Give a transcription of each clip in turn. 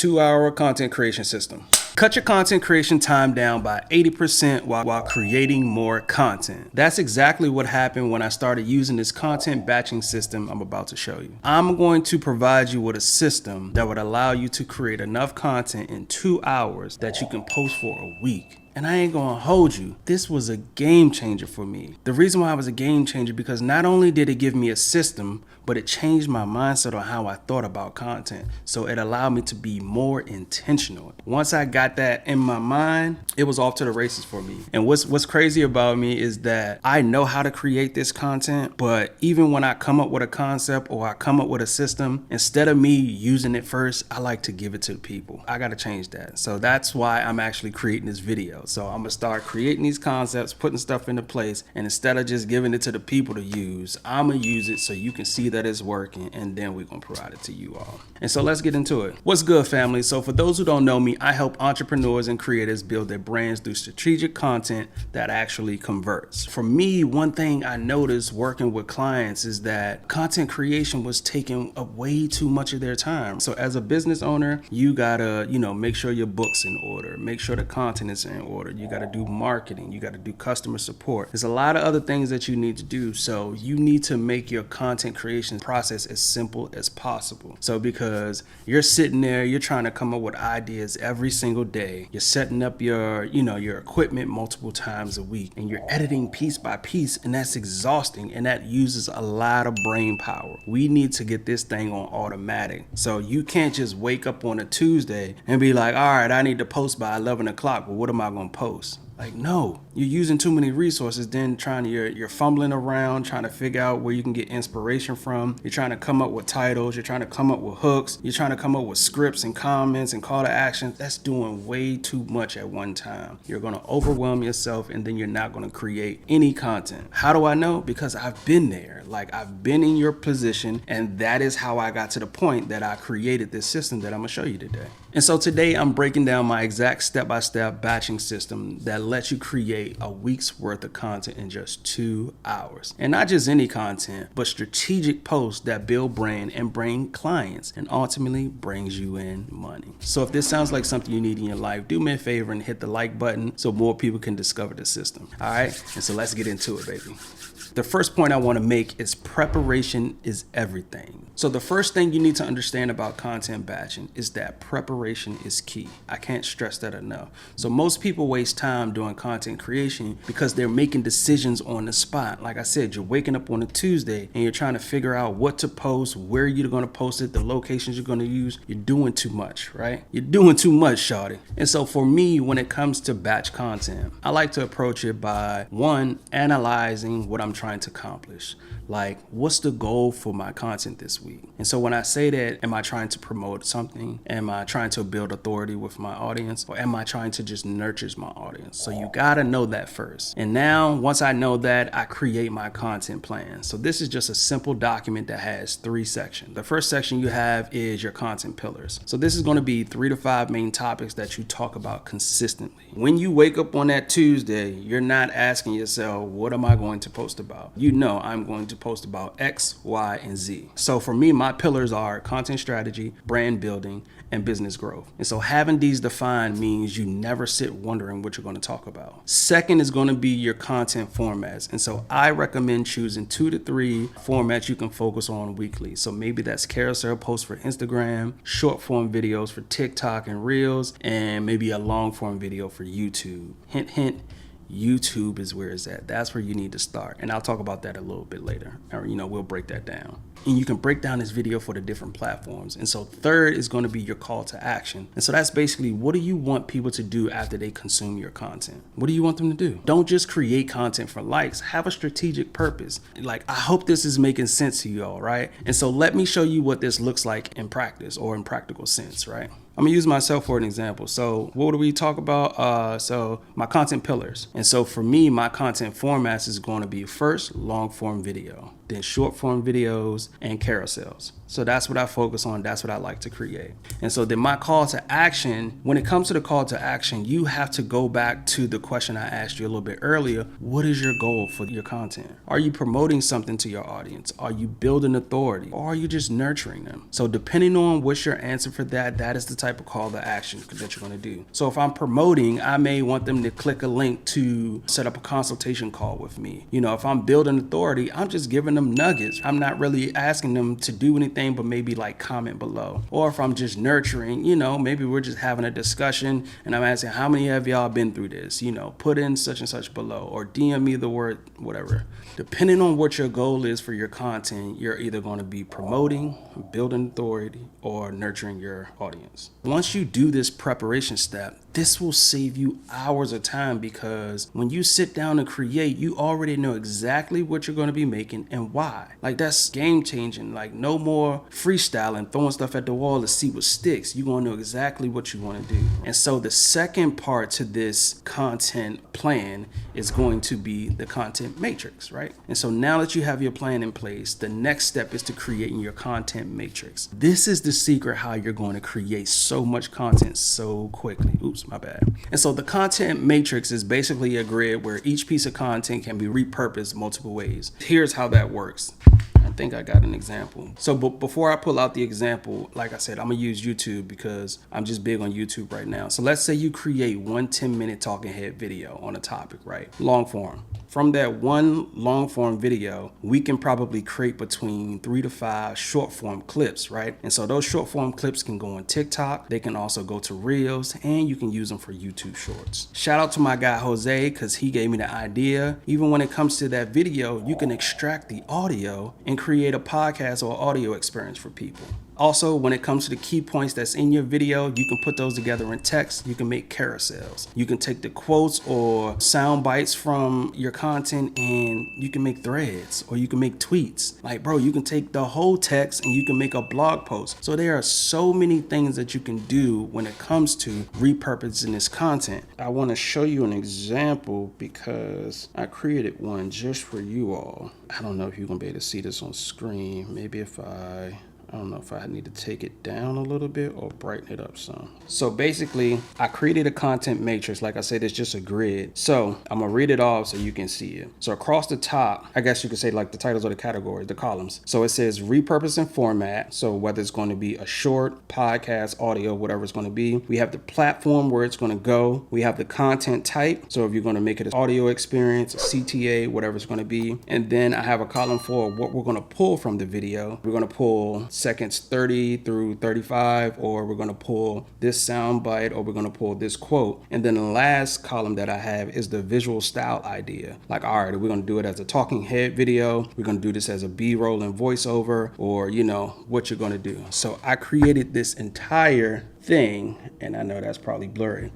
2-hour content creation system. Cut your content creation time down by 80% while creating more content. That's exactly what happened when I started using this content batching system I'm about to show you. I'm going to provide you with a system that would allow you to create enough content in 2 hours that you can post for a week. And I ain't gonna hold you, this was a game changer for me. The reason why it was a game changer because not only did it give me a system, but it changed my mindset on how I thought about content. So it allowed me to be more intentional. Once I got that in my mind, it was off to the races for me. And what's crazy about me is that I know how to create this content, but even when I come up with a concept or I come up with a system, instead of me using it first, I like to give it to the people. I gotta change that. So that's why I'm actually creating this video. So I'm gonna start creating these concepts, putting stuff into place, and instead of just giving it to the people to use, I'm gonna use it so you can see that it's working, and then we're gonna provide it to you all. And so let's get into it. What's good, family? So for those who don't know me, I help entrepreneurs and creators build their brands through strategic content that actually converts. For me, one thing I noticed working with clients is that content creation was taking up way too much of their time. So as a business owner, you gotta, make sure your book's in order, make sure the content is in order. You gotta do marketing, you gotta do customer support. There's a lot of other things that you need to do. So you need to make your content creation process as simple as possible. So because you're sitting there, you're trying to come up with ideas every single day. You're setting up your equipment multiple times a week, and you're editing piece by piece, and that's exhausting, and that uses a lot of brain power. We need to get this thing on automatic. So you can't just wake up on a Tuesday and be like, all right, I need to post by 11 o'clock, but what am I gonna post? Like, no, you're using too many resources, then you're fumbling around, trying to figure out where you can get inspiration from. You're trying to come up with titles, you're trying to come up with hooks, you're trying to come up with scripts and comments and call to actions. That's doing way too much at one time. You're gonna overwhelm yourself, and then you're not gonna create any content. How do I know? Because I've been there. Like, I've been in your position, and that is how I got to the point that I created this system that I'm gonna show you today. And so today I'm breaking down my exact step-by-step batching system that lets you create a week's worth of content in just 2 hours. And not just any content, but strategic posts that build brand and bring clients, and ultimately brings you in money. So if this sounds like something you need in your life, do me a favor and hit the like button so more people can discover the system. All right, and so let's get into it, baby. The first point I want to make is preparation is everything. So the first thing you need to understand about content batching is that preparation is key. I can't stress that enough. So most people waste time doing content creation because they're making decisions on the spot. Like I said, you're waking up on a Tuesday and you're trying to figure out what to post, where you're going to post it, the locations you're going to use. You're doing too much, right? You're doing too much, shawty. And so for me, when it comes to batch content, I like to approach it by, one, analyzing what I'm trying to accomplish. Like, what's the goal for my content this week? And so when I say that, am I trying to promote something? Am I trying to build authority with my audience? Or am I trying to just nurture my audience? So you gotta know that first. And now, once I know that, I create my content plan. So this is just a simple document that has 3 sections. The first section you have is your content pillars. So this is gonna be 3 to 5 main topics that you talk about consistently. When you wake up on that Tuesday, you're not asking yourself, what am I going to post about? You know I'm going to post about X, Y, and Z. So for me, my pillars are content strategy, brand building, and business growth. And so having these defined means you never sit wondering what you're going to talk about. Second is going to be your content formats. And so I recommend choosing 2 to 3 formats you can focus on weekly. So maybe that's carousel posts for Instagram, short form videos for TikTok and Reels, and maybe a long form video for YouTube. Hint, hint. YouTube is where it's at. That's where you need to start. And I'll talk about that a little bit later. Or, we'll break that down. And you can break down this video for the different platforms. And so third is going to be your call to action. And so that's basically, what do you want people to do after they consume your content? What do you want them to do? Don't just create content for likes. Have a strategic purpose. Like, I hope this is making sense to you all, right? And so let me show you what this looks like in practice, or in practical sense, right? I'm gonna use myself for an example. So what do we talk about? So my content pillars. And so for me, my content formats is going to be first long form video, then short form videos, and carousels. So that's what I focus on. That's what I like to create. And so then my call to action, when it comes to the call to action, you have to go back to the question I asked you a little bit earlier. What is your goal for your content? Are you promoting something to your audience? Are you building authority? Or are you just nurturing them? So depending on what's your answer for that, that is the type of call to action that you're going to do. So if I'm promoting, I may want them to click a link to set up a consultation call with me. If I'm building authority, I'm just giving them nuggets. I'm not really asking them to do anything but maybe like comment below. Or if I'm just nurturing, maybe we're just having a discussion and I'm asking how many of y'all been through this, put in such and such below or DM me the word, whatever. Depending on what your goal is for your content, you're either going to be promoting, building authority, or nurturing your audience. Once you do this preparation step, this will save you hours of time because when you sit down and create, you already know exactly what you're going to be making and why. Like that's game changing. Like no more freestyling, throwing stuff at the wall to see what sticks. You're going to know exactly what you want to do. And so the second part to this content plan is going to be the content matrix, right? And so now that you have your plan in place, the next step is to creating your content matrix. This is the secret how you're going to create so much content so quickly. Oops, my bad. And so the content matrix is basically a grid where each piece of content can be repurposed multiple ways. Here's how that works. I think I got an example. So before I pull out the example, like I said, I'm gonna use YouTube because I'm just big on YouTube right now. So let's say you create one 10-minute talking head video on a topic, right? Long form. From that one long form video, we can probably create between 3 to 5 short form clips, right? And so those short form clips can go on TikTok. They can also go to Reels and you can use them for YouTube shorts. Shout out to my guy, Jose, because he gave me the idea. Even when it comes to that video, you can extract the audio and create a podcast or audio experience for people. Also, when it comes to the key points that's in your video, you can put those together in text. You can make carousels. You can take the quotes or sound bites from your content and you can make threads or you can make tweets. Like, bro, you can take the whole text and you can make a blog post. So there are so many things that you can do when it comes to repurposing this content. I want to show you an example because I created one just for you all. I don't know if you're going to be able to see this on screen. Maybe if I don't know if I need to take it down a little bit or brighten it up some. So basically, I created a content matrix. Like I said, it's just a grid. So I'm gonna read it off so you can see it. So across the top, I guess you could say like the titles of the categories, the columns. So it says repurposing format. So whether it's going to be a short, podcast, audio, whatever it's going to be. We have the platform where it's going to go. We have the content type. So if you're going to make it an audio experience, a CTA, whatever it's going to be. And then I have a column for what we're going to pull from the video. We're going to pull seconds 30 through 35, or we're going to pull this sound bite, or we're going to pull this quote. And then the last column that I have is the visual style idea. Like, all right, we're going to do it as a talking head video. We're going to do this as a B-roll and voiceover, or, what you're going to do. So I created this entire thing, and I know that's probably blurry,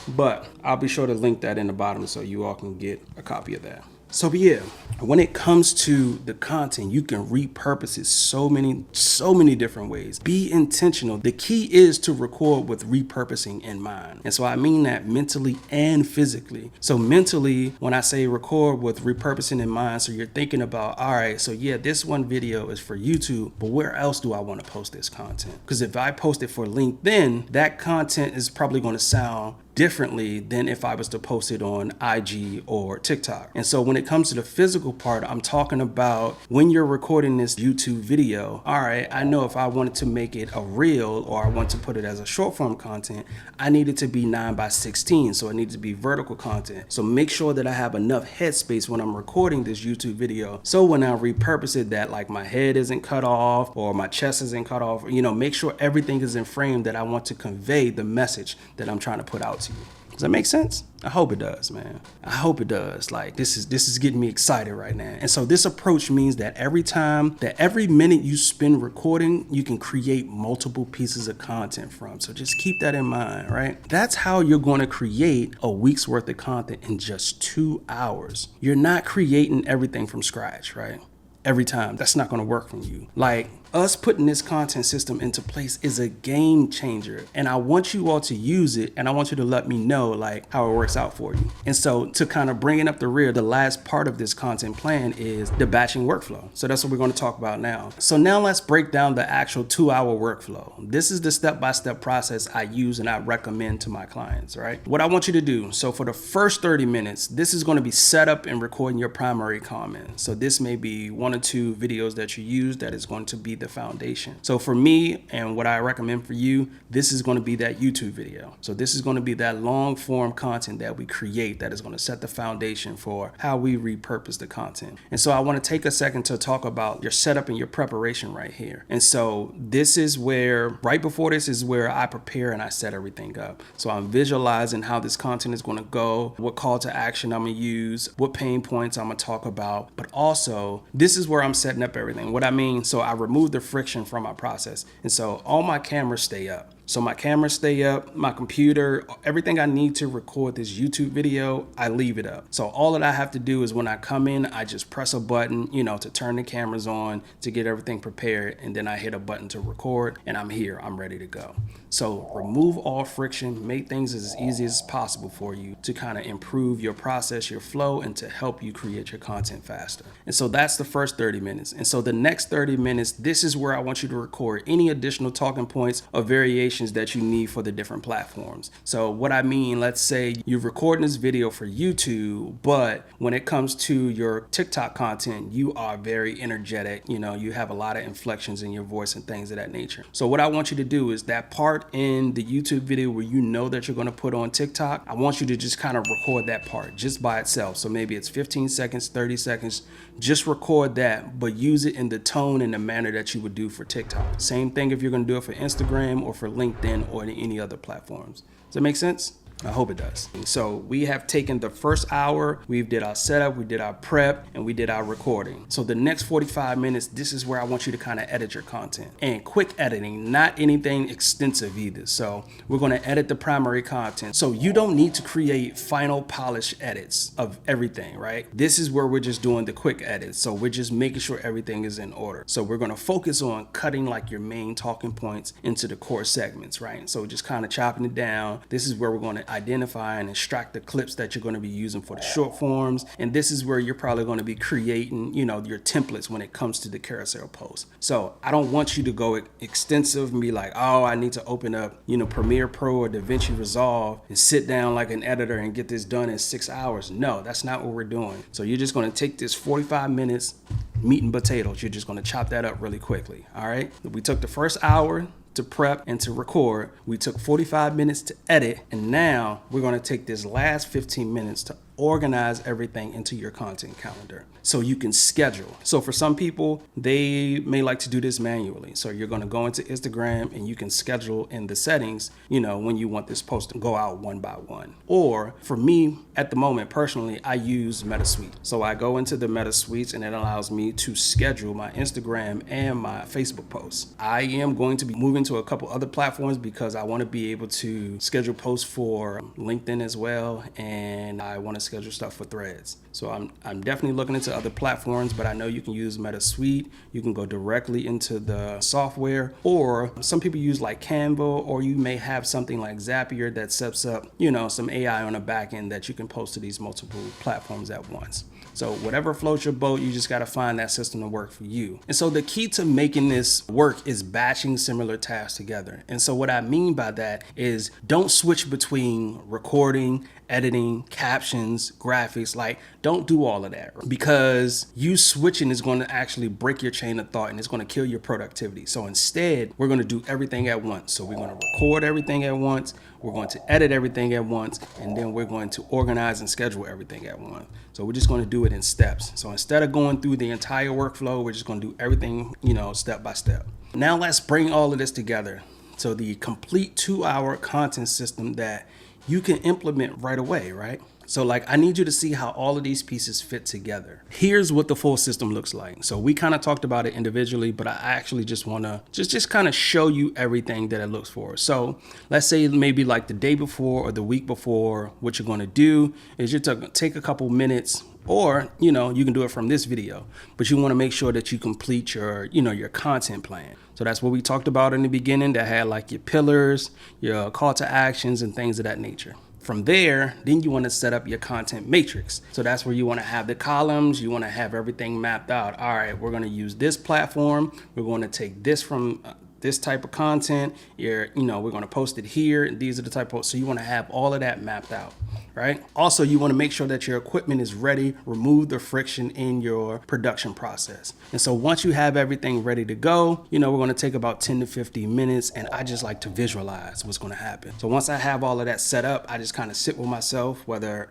but I'll be sure to link that in the bottom so you all can get a copy of that. So yeah, when it comes to the content, you can repurpose it so many different ways. Be intentional. The key is to record with repurposing in mind. And so I mean that mentally and physically. So mentally, when I say record with repurposing in mind, so you're thinking about, all right, so yeah, this one video is for YouTube, but where else do I want to post this content? Because if I post it for LinkedIn, that content is probably going to sound differently than if I was to post it on IG or TikTok. And so when it comes to the physical part, I'm talking about when you're recording this YouTube video, all right, I know if I wanted to make it a reel or I want to put it as a short form content, I need it to be 9:16. So it needs to be vertical content. So make sure that I have enough headspace when I'm recording this YouTube video. So when I repurpose it, that like my head isn't cut off or my chest isn't cut off, make sure everything is in frame that I want to convey the message that I'm trying to put out to you. Does that make sense? I hope it does, man. I hope it does. Like this is getting me excited right now. And so this approach means that every minute you spend recording, you can create multiple pieces of content from. So just keep that in mind, right? That's how you're going to create a week's worth of content in just 2 hours. You're not creating everything from scratch, right? Every time. That's not going to work for you. Like Us putting this content system into place is a game changer, and I want you all to use it, and I want you to let me know like how it works out for you. And so to kind of bring it up the rear, the last part of this content plan is the batching workflow. So that's what we're going to talk about now. So now let's break down the actual 2-hour workflow. This is the step-by-step process I use and I recommend to my clients, right? What I want you to do, so for the first 30 minutes, this is going to be set up and recording your primary comment. So this may be 1 or 2 videos that you use that is going to be the foundation. So for me, and what I recommend for you, this is going to be that YouTube video. So this is going to be that long form content that we create that is going to set the foundation for how we repurpose the content. And so I want to take a second to talk about your setup and your preparation right here. And so this is where, right before this is where I prepare and I set everything up. So I'm visualizing how this content is going to go, what call to action I'm going to use, what pain points I'm going to talk about, but also this is where I'm setting up everything. What I mean, so I remove the friction from my process. And so all my cameras stay up. So my cameras stay up, my computer, everything I need to record this YouTube video, I leave it up. So all that I have to do is when I come in, I just press a button, to turn the cameras on, to get everything prepared, and then I hit a button to record, and I'm here, I'm ready to go. So remove all friction, make things as easy as possible for you to kind of improve your process, your flow, and to help you create your content faster. And so that's the first 30 minutes. And so the next 30 minutes, this is where I want you to record any additional talking points or variations that you need for the different platforms. So what I mean, let's say you're recording this video for YouTube, but when it comes to your TikTok content, you are very energetic, you have a lot of inflections in your voice and things of that nature. So what I want you to do is that part in the YouTube video where you know that you're going to put on TikTok, I want you to just kind of record that part just by itself. So maybe it's 15 seconds, 30 seconds, just record that, but use it in the tone and the manner that you would do for TikTok. Same thing if you're going to do it for Instagram or for LinkedIn or any other platforms. Does that make sense? I hope it does. So we have taken the first hour, we did our setup, we did our prep, and we did our recording. So the next 45 minutes, this is where I want you to kind of edit your content. And quick editing, not anything extensive either. So we're going to edit the primary content. So you don't need to create final polished edits of everything, right? This is where we're just doing the quick edits. So we're just making sure everything is in order. So we're going to focus on cutting like your main talking points into the core segments, right? So just kind of chopping it down. This is where we're going to identify and extract the clips that you're going to be using for the short forms. And this is where you're probably going to be creating, your templates when it comes to the carousel post. So I don't want you to go extensive and be like, oh, I need to open up, Premiere Pro or DaVinci Resolve and sit down like an editor and get this done in 6 hours. No, that's not what we're doing. So you're just going to take this 45 minutes meat and potatoes. You're just going to chop that up really quickly. All right. We took the first hour to prep and to record. We took 45 minutes to edit. And now we're going to take this last 15 minutes to organize everything into your content calendar so you can schedule. So for some people, they may like to do this manually. So you're going to go into Instagram and you can schedule in the settings, when you want this post to go out one by one. Or for me, at the moment, personally, I use MetaSuite. So I go into the MetaSuites and it allows me to schedule my Instagram and my Facebook posts. I am going to be moving to a couple other platforms because I want to be able to schedule posts for LinkedIn as well. And I want to schedule stuff for Threads. So I'm definitely looking into other platforms, but I know you can use MetaSuite. You can go directly into the software, or some people use like Canva, or you may have something like Zapier that sets up, some AI on the back end that you can post to these multiple platforms at once. So whatever floats your boat, you just got to find that system to work for you. And so the key to making this work is batching similar tasks together. And so what I mean by that is don't switch between recording, editing, captions, graphics. Like, don't do all of that, because you switching is going to actually break your chain of thought and it's going to kill your productivity. So instead, we're going to do everything at once. So we're going to record everything at once. We're going to edit everything at once, and then we're going to organize and schedule everything at once. So we're just going to do it in steps. So instead of going through the entire workflow, we're just going to do everything, step by step. Now let's bring all of this together. So the complete 2-hour content system that you can implement right away, right? So I need you to see how all of these pieces fit together. Here's what the full system looks like. So we kind of talked about it individually, but I actually just want to just kind of show you everything that it looks for. So let's say maybe like the day before or the week before, what you're going to do is you're going to take a couple minutes Or, you know, you can do it from this video, but you want to make sure that you complete your, you know, your content plan. So that's what we talked about in the beginning, that had like your pillars, your call to actions and things of that nature. From there, then you want to set up your content matrix. So that's where you want to have the columns. You want to have everything mapped out. All right, we're going to use this platform. We're going to take this from this type of content. We're going to post it here. And these are the type of, so you want to have all of that mapped out, right? Also, you want to make sure that your equipment is ready, remove the friction in your production process. And so once you have everything ready to go, we're going to take about 10 to 15 minutes. And I just like to visualize what's going to happen. So once I have all of that set up, I just kind of sit with myself, whether,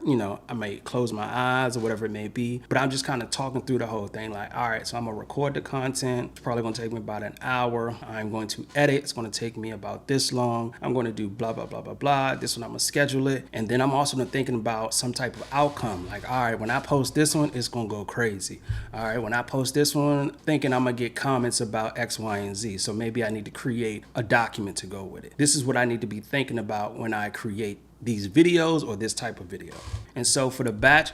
I may close my eyes or whatever it may be, but I'm just kind of talking through the whole thing. Like, all right, so I'm going to record the content. It's probably going to take me about an hour. I'm going to edit. It's going to take me about this long. I'm going to do blah, blah, blah, blah, blah. This one, I'm going to schedule it. And then I'm also going to thinking about some type of outcome. Like, all right, when I post this one, it's going to go crazy. All right, when I post this one, thinking I'm going to get comments about X, Y, and Z. So maybe I need to create a document to go with it. This is what I need to be thinking about when I create these videos or this type of video. And so for the batch,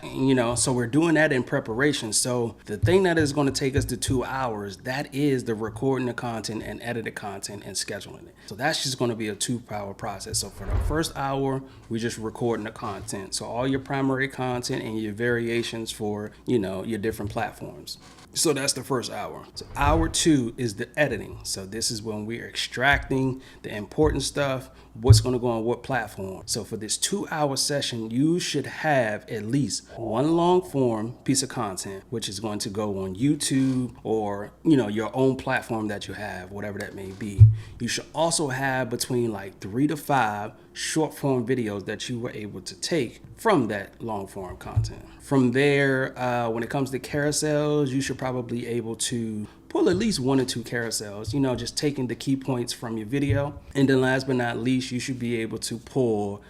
so we're doing that in preparation. So the thing that is going to take us to 2 hours, that is the recording the content and edit the content and scheduling it. So that's just going to be a 2-hour process. So for the first hour, we're just recording the content. So all your primary content and your variations for, your different platforms. So that's the first hour. So hour 2 is the editing. So this is when we're extracting the important stuff, what's going to go on what platform. So for this 2-hour session, you should have at least one long form piece of content, which is going to go on YouTube or, your own platform that you have, whatever that may be. You should also have between like 3 to 5 short form videos that you were able to take from that long form content. From there, when it comes to carousels, you should probably able to pull at least 1 or 2 carousels, just taking the key points from your video. And then last but not least, you should be able to pull,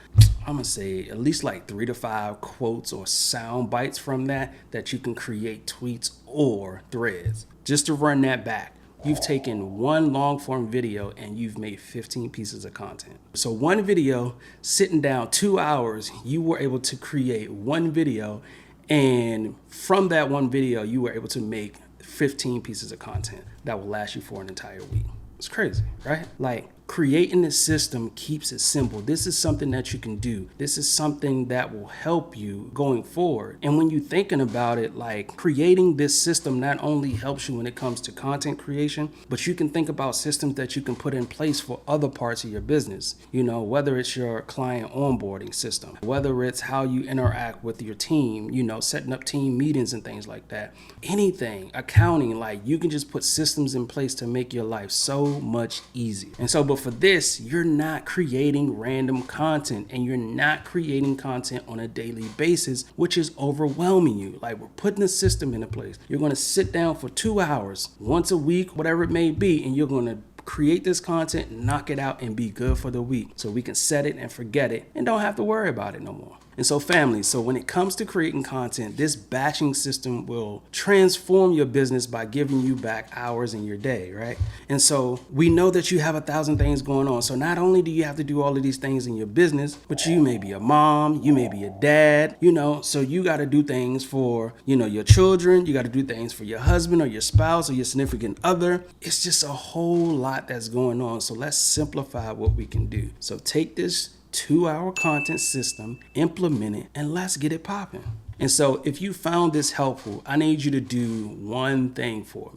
I'm gonna say at least like 3 to 5 quotes or sound bites from that you can create tweets or threads. Just to run that back, you've taken one long form video and you've made 15 pieces of content. So one video, sitting down 2 hours, you were able to create one video, and from that one video, you were able to make 15 pieces of content that will last you for an entire week. It's crazy, right? Like, creating this system keeps it simple. This is something that you can do. This is something that will help you going forward. And when you're thinking about it, like, creating this system not only helps you when it comes to content creation, but you can think about systems that you can put in place for other parts of your business. Whether it's your client onboarding system, whether it's how you interact with your team, setting up team meetings and things like that. Anything, accounting, like, you can just put systems in place to make your life so much easier. And so, but for this, you're not creating random content, and you're not creating content on a daily basis, which is overwhelming you. Like, we're putting a system into place. You're going to sit down for 2 hours, once a week, whatever it may be, and you're going to create this content, knock it out, and be good for the week. So we can set it and forget it and don't have to worry about it no more. And so family, so when it comes to creating content, this batching system will transform your business by giving you back hours in your day, right? And so we know that you have 1,000 things going on. So not only do you have to do all of these things in your business, but you may be a mom, you may be a dad, so you got to do things for, your children. You got to do things for your husband or your spouse or your significant other. It's just a whole lot that's going on. So let's simplify what we can do. So take this 2-hour content system, implement it, and let's get it popping. And so if you found this helpful, I need you to do one thing for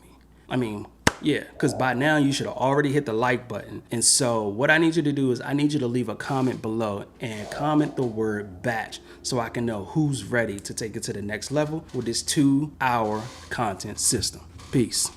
me. Because by now you should have already hit the like button. And so what I need you to do is I need you to leave a comment below and comment the word batch so I can know who's ready to take it to the next level with this 2-hour content system. Peace.